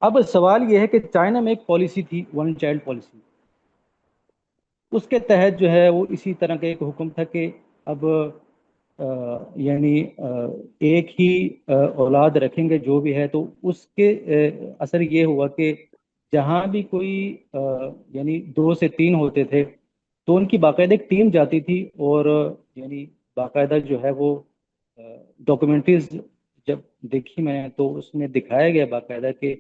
اب سوال یہ ہے کہ چائنا میں ایک پالیسی تھی، ون چائلڈ پالیسی. اس کے تحت جو ہے وہ اسی طرح کا ایک حکم تھا کہ اب یعنی ایک ہی اولاد رکھیں گے جو بھی ہے. تو اس کے اثر یہ ہوا کہ جہاں بھی کوئی یعنی 2 سے 3 ہوتے تھے تو ان کی باقاعدہ ایک ٹیم جاتی تھی، اور یعنی باقاعدہ جو ہے وہ ڈاکومنٹریز جب دیکھی میں نے تو اس میں دکھایا گیا باقاعدہ کہ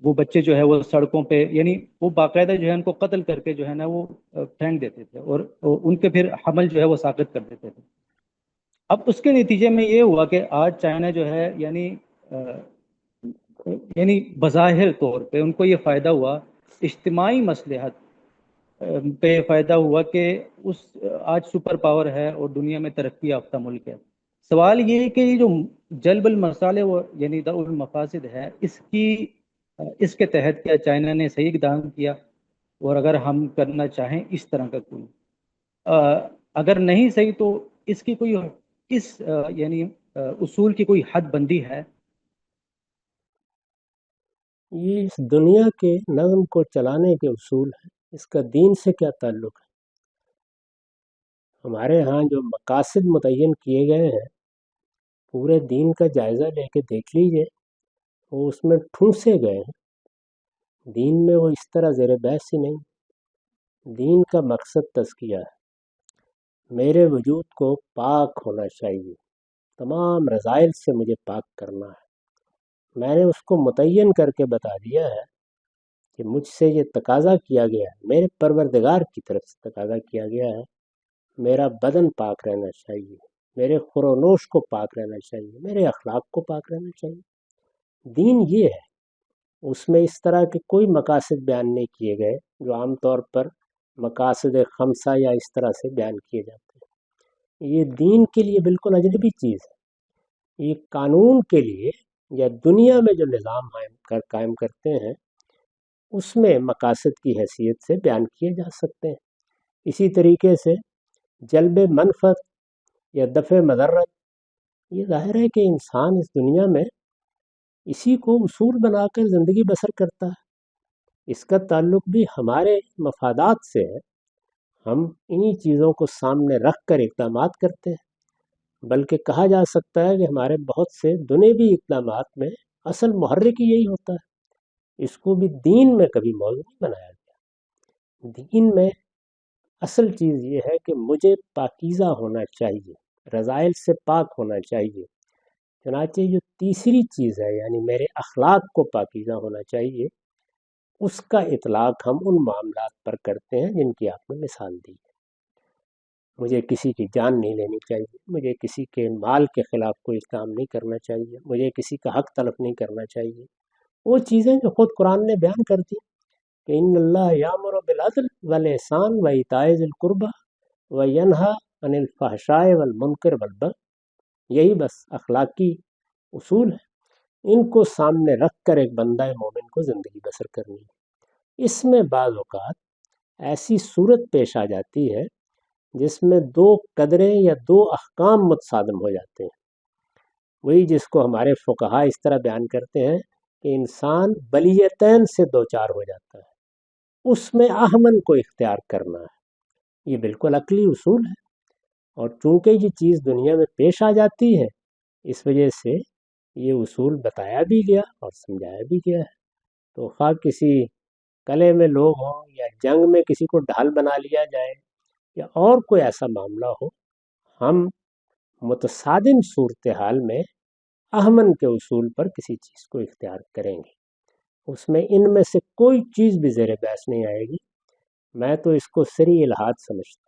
وہ بچے جو ہے وہ سڑکوں پہ، یعنی وہ باقاعدہ جو ہے ان کو قتل کر کے جو ہے نا وہ پھینک دیتے تھے، اور ان کے پھر حمل جو ہے وہ ساقط کر دیتے تھے. اب اس کے نتیجے میں یہ ہوا کہ آج چائنا جو ہے یعنی بظاہر طور پہ ان کو یہ فائدہ ہوا، اجتماعی مصلحت پہ فائدہ ہوا کہ اس آج سپر پاور ہے اور دنیا میں ترقی یافتہ ملک ہے. سوال یہ ہے کہ یہ جو جلب المصالح یعنی درء المفاسد ہے، اس کے تحت کیا چائنا نے صحیح اقدام کیا؟ اور اگر ہم کرنا چاہیں اس طرح کا کوئی اگر نہیں صحیح تو اس کی کوئی یعنی اصول کی کوئی حد بندی ہے؟ یہ اس دنیا کے نظم کو چلانے کے اصول ہیں، اس کا دین سے کیا تعلق ہے؟ ہمارے ہاں جو مقاصد متعین کیے گئے ہیں پورے دین کا جائزہ لے کے دیکھ لیجئے، وہ اس میں ٹھونسے گئے ہیں. دین میں وہ اس طرح زیر بحث ہی نہیں. دین کا مقصد تزکیہ ہے. میرے وجود کو پاک ہونا چاہیے، تمام رذائل سے مجھے پاک کرنا ہے. میں نے اس کو متعین کر کے بتا دیا ہے کہ مجھ سے یہ تقاضا کیا گیا ہے، میرے پروردگار کی طرف سے تقاضا کیا گیا ہے، میرا بدن پاک رہنا چاہیے، میرے خور و نوش کو پاک رہنا چاہیے، میرے اخلاق کو پاک رہنا چاہیے. دین یہ ہے. اس میں اس طرح کے کوئی مقاصد بیان نہیں کیے گئے جو عام طور پر مقاصد خمسہ یا اس طرح سے بیان کیے جاتے ہیں. یہ دین کے لیے بالکل اجنبی چیز ہے. یہ قانون کے لیے یا دنیا میں جو نظام قائم کرتے ہیں اس میں مقاصد کی حیثیت سے بیان کیے جا سکتے ہیں. اسی طریقے سے جلب منفعت یا دفع مضرت، یہ ظاہر ہے کہ انسان اس دنیا میں اسی کو اصول بنا کر زندگی بسر کرتا ہے. اس کا تعلق بھی ہمارے مفادات سے ہے. ہم انہی چیزوں کو سامنے رکھ کر اقدامات کرتے ہیں. بلکہ کہا جا سکتا ہے کہ ہمارے بہت سے دنیوی اقدامات میں اصل محرک یہی ہوتا ہے. اس کو بھی دین میں کبھی موضوع نہیں بنایا گیا. دین میں اصل چیز یہ ہے کہ مجھے پاکیزہ ہونا چاہیے، رذائل سے پاک ہونا چاہیے. چنانچہ جو تیسری چیز ہے یعنی میرے اخلاق کو پاکیزہ ہونا چاہیے، اس کا اطلاق ہم ان معاملات پر کرتے ہیں جن کی آپ نے مثال دی ہے. مجھے کسی کی جان نہیں لینی چاہیے، مجھے کسی کے مال کے خلاف کوئی کام نہیں کرنا چاہیے، مجھے کسی کا حق تلف نہیں کرنا چاہیے. وہ چیزیں جو خود قرآن نے بیان کر دی کہ ان اللہ یامر بالعدل والاحسان وایتاء ذی القربی وینہی عن الفحشاء والمنکر والبغی، یہی بس اخلاقی اصول ہے. ان کو سامنے رکھ کر ایک بندہ مومن کو زندگی بسر کرنی ہے. اس میں بعض اوقات ایسی صورت پیش آ جاتی ہے جس میں 2 قدریں یا 2 احکام متصادم ہو جاتے ہیں. وہی جس کو ہمارے فقہا اس طرح بیان کرتے ہیں کہ انسان بلیتین سے دوچار ہو جاتا ہے، اس میں احمن کو اختیار کرنا ہے. یہ بالکل عقلی اصول ہے، اور چونکہ یہ چیز دنیا میں پیش آ جاتی ہے اس وجہ سے یہ اصول بتایا بھی گیا اور سمجھایا بھی گیا ہے. تو خواہ کسی قلعے میں لوگ ہوں یا جنگ میں کسی کو ڈھال بنا لیا جائے یا اور کوئی ایسا معاملہ ہو، ہم متصادم صورتحال میں احمن کے اصول پر کسی چیز کو اختیار کریں گے. اس میں ان میں سے کوئی چیز بھی زیر بحث نہیں آئے گی. میں تو اس کو صریح الحاد سمجھتا